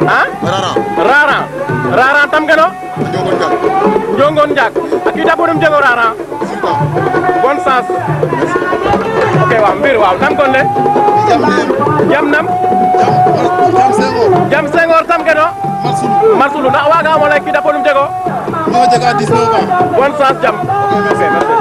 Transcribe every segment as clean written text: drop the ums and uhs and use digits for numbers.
ah Rara. Rara tam keno Njogon jak. Njongon jak akita bonum jego Rara Sumpa. bonne chance ok waaw mbir waaw tam kon le Jam nem. jam nam Jam Senghor. jam Senghor tam keno Marsul. Marsulu ndax waaga mo lay kita bonum jego Mo jega 19 ans. bonne chance jam ok merci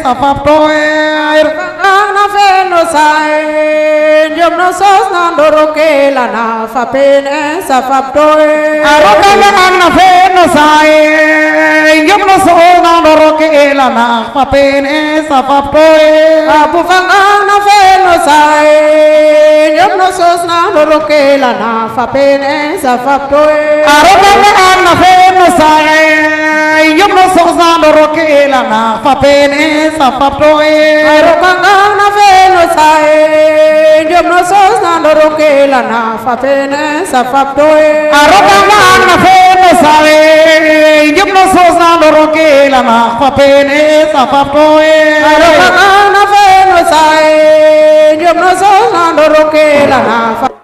sa fa toe na fe no sai yom no sos na doro ke la na fa pene sa fa toe arokanga na fe no sai yom no so na doro ke la na fa pene sa fa toe apu fanga na fe no sai yom no sos na doro ke la na fa pene sa fa toe arokanga na fe no sai yom no so na doro ke la na fa pene sa fa toe arokanga na fe no sai yom no sos na doro ke la na fa pene sa fa toe arokanga na fe no sai yom no so na doro ke la na fa pene sa fa toe arokanga na fe no sai yom no sos na doro ke la na fa